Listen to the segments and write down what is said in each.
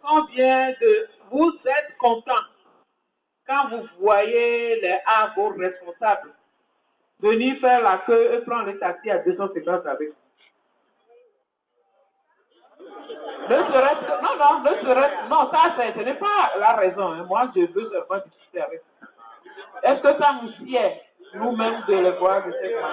Combien de vous êtes content quand vous voyez vos responsables venir faire la queue et prendre le taxi à 250 avec vous? Non, ça, ce n'est pas la raison. Hein. Moi, je veux seulement discuter avec vous. Est-ce que ça nous sied, nous-mêmes, de les voir de cette manière?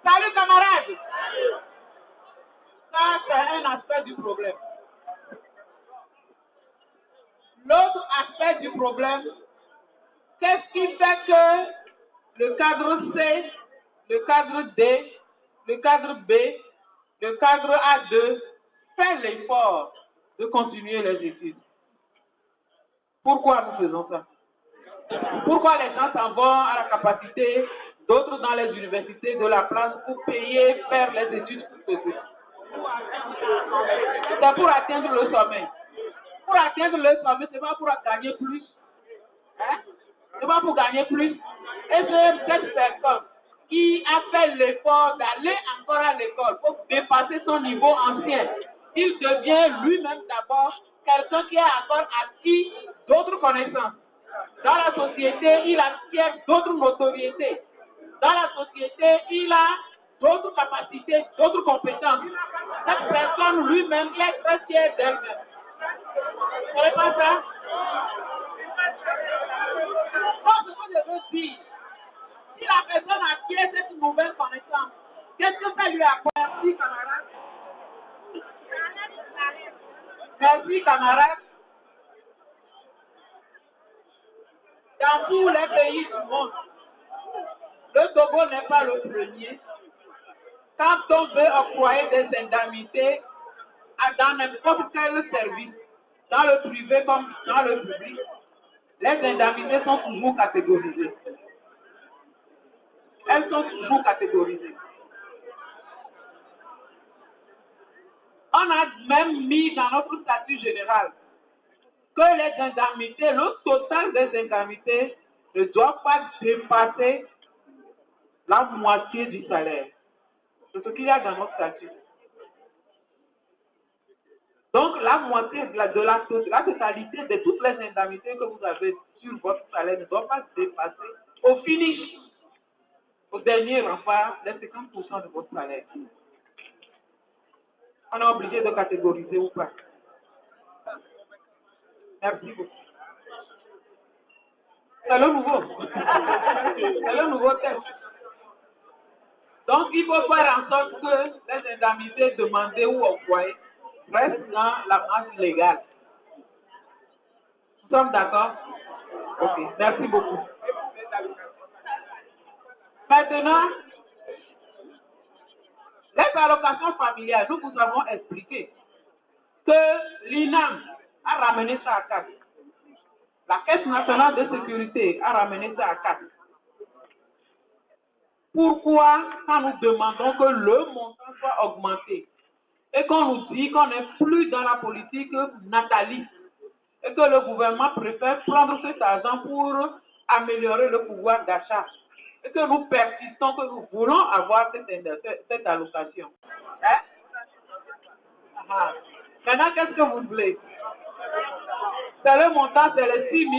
Salut camarades! Ça, c'est un aspect du problème. L'autre aspect du problème, qu'est-ce qui fait que le cadre C, le cadre D, le cadre B, le cadre A2 fait l'effort de continuer les études? Pourquoi nous faisons ça? Pourquoi les gens s'en vont à la capacité, d'autres dans les universités de la place pour payer, faire les études pour eux? C'est pour atteindre le sommet. Pour atteindre le sommet, c'est pas pour gagner plus. Hein? C'est pas pour gagner plus. Et c'est cette personne qui a fait l'effort d'aller encore à l'école pour dépasser son niveau ancien. Il devient lui-même d'abord quelqu'un qui a encore acquis d'autres connaissances. Dans la société, il acquiert d'autres notoriétés. Dans la société, il a d'autres capacités, d'autres compétences. Cette personne lui-même est très fière d'elle-même. Ce n'est pas ça? Donc, ce que je veux dire, si la personne acquiert cette nouvelle connaissance, qu'est-ce que ça lui apporte? Merci, camarade. Merci, camarade. Dans tous les pays du monde, le Togo n'est pas le premier. Quand on veut octroyer des indemnités dans n'importe quel service, dans le privé comme dans le public, les indemnités sont toujours catégorisées. Elles sont toujours catégorisées. On a même mis dans notre statut général que les indemnités, le total des indemnités ne doit pas dépasser la moitié du salaire. C'est ce qu'il y a dans notre statut. Donc, la moitié de la totalité de toutes les indemnités que vous avez sur votre salaire ne doit pas dépasser au finish, au dernier rempart, les 50% de votre salaire. On est obligé de catégoriser ou pas. Merci beaucoup. C'est le nouveau. C'est le nouveau texte. Donc, il faut faire en sorte que les indemnités demandées ou octroyées restent dans la masse légale. Nous sommes d'accord? Ok, merci beaucoup. Maintenant, les allocations familiales, nous vous avons expliqué que l'INAM a ramené ça à 4. La Caisse nationale de sécurité a ramené ça à 4. Pourquoi, quand nous demandons que le montant soit augmenté et qu'on nous dit qu'on n'est plus dans la politique nataliste et que le gouvernement préfère prendre cet argent pour améliorer le pouvoir d'achat et que nous persistons, que nous voulons avoir cette allocation? Hein? Maintenant, qu'est-ce que vous voulez? C'est le montant, c'est les 6 000.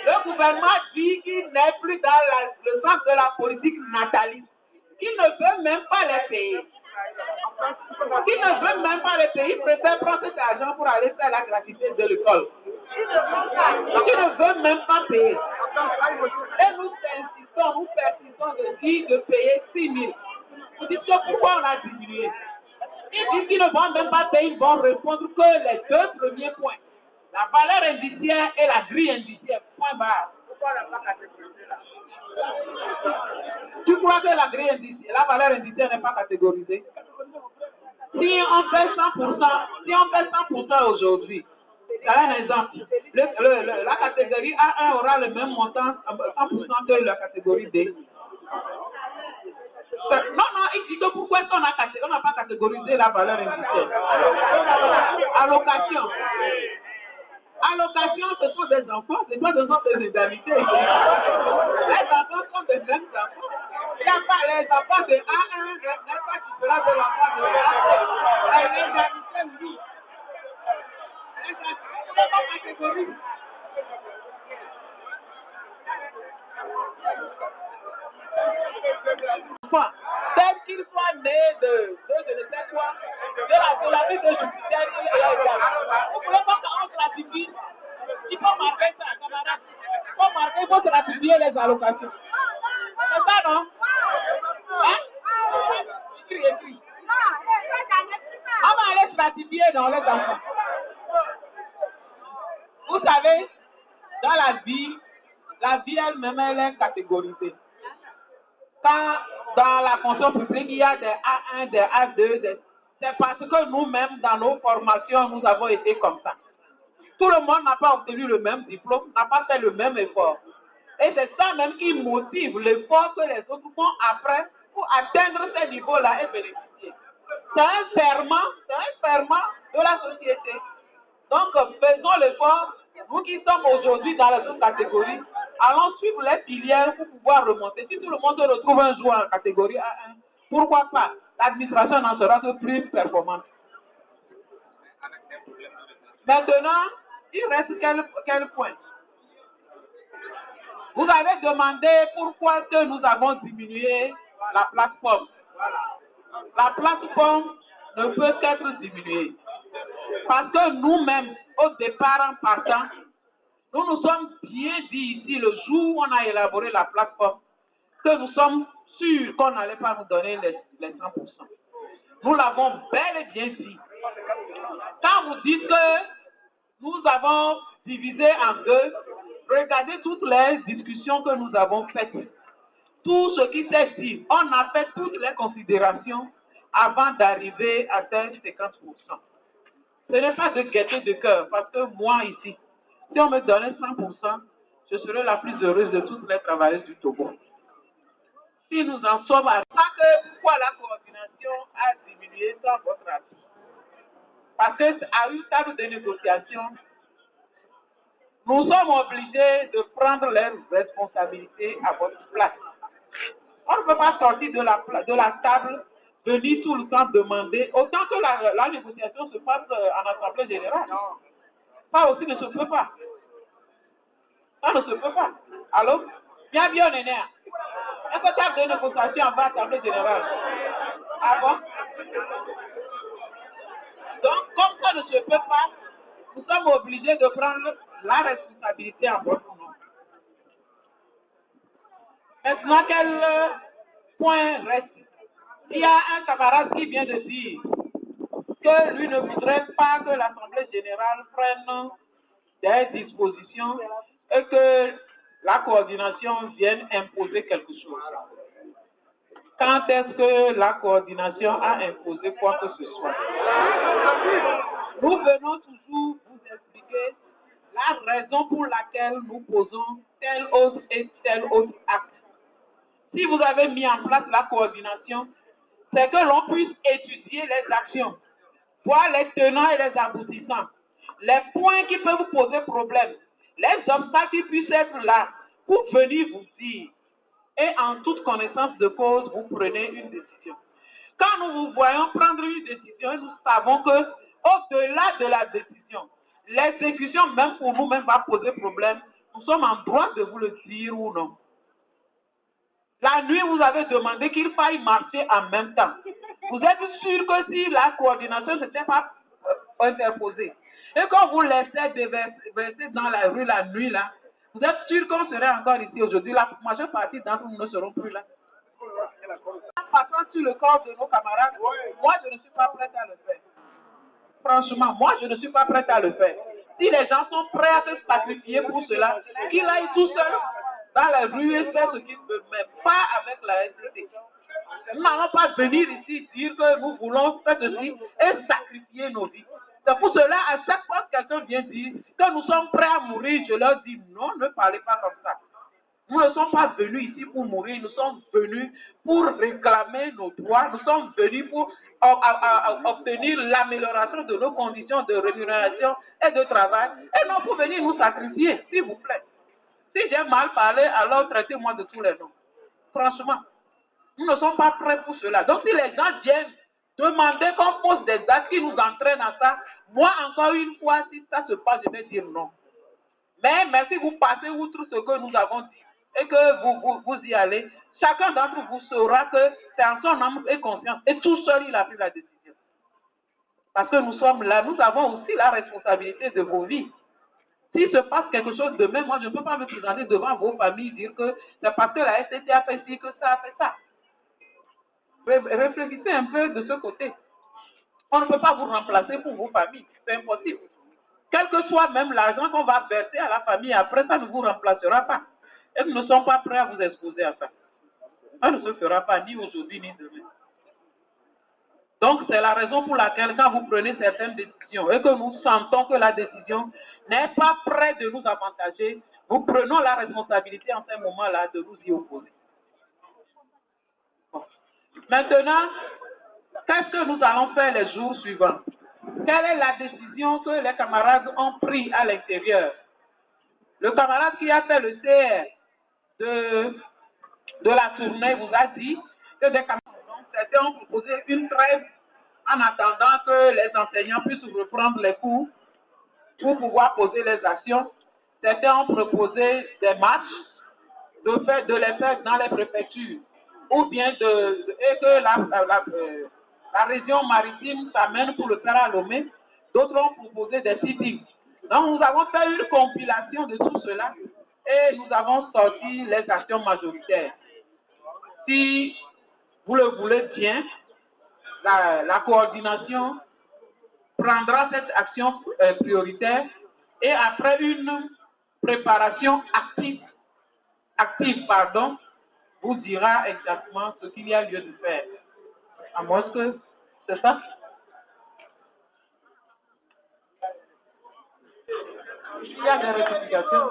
Le gouvernement dit qu'il n'est plus dans le sens de la politique nataliste. Il ne veut même pas les payer. Il ne veut même pas les payer. Il préfère prendre cet argent pour aller faire la gratuité de l'école. Il ne veut même pas payer. Et nous persistons de payer 6 000. Vous dites que pourquoi on a diminué? Ils disent qu'ils ne vont même pas payer, ils vont répondre que les 2 premiers points. La valeur indiciaire et la grille indiciaire. Point barre. Pourquoi on n'a pas catégorisé là? Tu crois que la grille indiciaire, la valeur indiciaire n'est pas catégorisée? Si on fait 100%, aujourd'hui, c'est un exemple. La catégorie A1 aura le même montant, 100% que la catégorie D. Non, il dit que pourquoi on n'a catégoriser la valeur industrielle. Allocation. Allocation, ce sont des enfants, ce sont des indemnités. Les enfants sont des mêmes enfants. Il n'y a pas les enfants de A1, il n'y a pas qui sera de l'enfant de A1. Les indemnités, oui. Les catégories. Tel qu'il soit né de je ne sais quoi, de la vie de Jupiter, vous ne voulez pas qu'on classifie, il faut marquer ça, camarade. Il faut classifier les allocations. C'est ça, non? Hein? Écris. On va aller stratifier dans les enfants. Vous savez, dans la vie elle-même, elle est catégorisée. Quand dans la fonction publique, il y a des A1, des A2, c'est parce que nous-mêmes, dans nos formations, nous avons été comme ça. Tout le monde n'a pas obtenu le même diplôme, n'a pas fait le même effort. Et c'est ça même qui motive l'effort que les autres font après pour atteindre ces niveaux-là et bénéficier. C'est un ferment de la société. Donc, faisons l'effort. Nous qui sommes aujourd'hui dans les autres catégories, allons suivre les filières pour pouvoir remonter. Si tout le monde se retrouve un jour en catégorie A1, pourquoi pas? L'administration n'en sera que plus performante. Maintenant, il reste quel point? Vous avez demandé pourquoi que nous avons diminué la plateforme. La plateforme ne peut être diminuée. Parce que nous-mêmes, au départ en partant, nous nous sommes bien dit ici, le jour où on a élaboré la plateforme, que nous sommes sûrs qu'on n'allait pas nous donner les 100%. Nous l'avons bel et bien dit. Quand vous dites que nous avons divisé en deux, regardez toutes les discussions que nous avons faites. Tout ce qui s'est dit, on a fait toutes les considérations avant d'arriver à ces 50%. Ce n'est pas de gaieté de cœur, parce que moi ici, si on me donnait 100%, je serais la plus heureuse de toutes les travailleuses du Togo. Si nous en sommes à ça, pourquoi la coordination a diminué sans votre avis? Parce qu'à une table de négociation, nous sommes obligés de prendre leurs responsabilités à votre place. On ne peut pas sortir de la table, venir tout le temps demander, autant que la négociation se passe en assemblée générale. Ça aussi ne se peut pas. Ça ne se peut pas. Allô? Bien, Néné. Est-ce que table de négociation en bas à l'assemblée générale? Ah bon? Donc, comme ça ne se peut pas, nous sommes obligés de prendre la responsabilité en votre nom. Maintenant, quel point reste? Il y a un camarade qui vient de dire que lui ne voudrait pas que l'Assemblée générale prenne des dispositions et que la coordination vienne imposer quelque chose. Quand est-ce que la coordination a imposé quoi que ce soit? Nous venons toujours vous expliquer la raison pour laquelle nous posons tel autre et tel autre acte. Si vous avez mis en place la coordination, c'est que l'on puisse étudier les actions, voir les tenants et les aboutissants, les points qui peuvent vous poser problème, les obstacles qui puissent être là pour venir vous dire. Et en toute connaissance de cause, vous prenez une décision. Quand nous vous voyons prendre une décision, nous savons que au-delà de la décision, l'exécution même pour nous-mêmes va poser problème. Nous sommes en droit de vous le dire ou non. La nuit, vous avez demandé qu'il faille marcher en même temps. Vous êtes sûr que si la coordination ne s'était pas interposée et qu'on vous laissait déverser dans la rue la nuit, là, vous êtes sûr qu'on serait encore ici aujourd'hui? La majeure partie d'entre nous ne seront plus là. En passant sur le corps de nos camarades, moi, je ne suis pas prête à le faire. Franchement, moi, je ne suis pas prête à le faire. Si les gens sont prêts à se sacrifier pour cela, qu'ils aillent tout seuls dans la rue et faire ce qu'ils veulent, mais pas avec la SDT. Nous n'allons pas venir ici dire que nous voulons faire ceci et sacrifier nos vies. C'est pour cela, à chaque fois que quelqu'un vient dire que nous sommes prêts à mourir, je leur dis non, ne parlez pas comme ça. Nous ne sommes pas venus ici pour mourir, nous sommes venus pour pour réclamer nos droits, nous sommes venus pour obtenir l'amélioration de nos conditions de rémunération et de travail, et non pour venir nous sacrifier, s'il vous plaît. Si j'ai mal parlé, alors traitez-moi de tous les noms. Franchement, nous ne sommes pas prêts pour cela. Donc si les gens viennent demander qu'on pose des actes qui nous entraînent à ça, moi encore une fois, si ça se passe, je vais dire non. Mais si vous passez outre ce que nous avons dit et que vous y allez, chacun d'entre vous saura que c'est en son âme et conscience. Et tout seul, il a pris la décision. Parce que nous sommes là, nous avons aussi la responsabilité de vos vies. S'il se passe quelque chose de même, moi je ne peux pas me présenter devant vos familles et dire que c'est parce que la SCT a fait ci, que ça a fait ça. Réfléchissez un peu de ce côté. On ne peut pas vous remplacer pour vos familles. C'est impossible. Quel que soit même l'argent qu'on va verser à la famille, après ça ne vous remplacera pas. Et nous ne sommes pas prêts à vous exposer à ça. Ça ne se fera pas ni aujourd'hui ni demain. Donc c'est la raison pour laquelle quand vous prenez certaines décisions et que nous sentons que la décision n'est pas prête de nous avantager, nous prenons la responsabilité en ce moment-là de nous y opposer. Bon. Maintenant, qu'est-ce que nous allons faire les jours suivants? Quelle est la décision que les camarades ont prise à l'intérieur? Le camarade qui a fait le CR de la tournée vous a dit que des camarades, certains ont proposé une trêve en attendant que les enseignants puissent reprendre les cours pour pouvoir poser les actions. Certains ont proposé des marches, de les faire dans les préfectures, ou bien et que la région maritime s'amène pour le faire à Lomé. D'autres ont proposé des sit-ins. Donc nous avons fait une compilation de tout cela et nous avons sorti les actions majoritaires. Si vous le voulez bien, la coordination prendra cette action prioritaire et après une préparation active, vous dira exactement ce qu'il y a lieu de faire. À moins que c'est ça? Il y a des rectifications.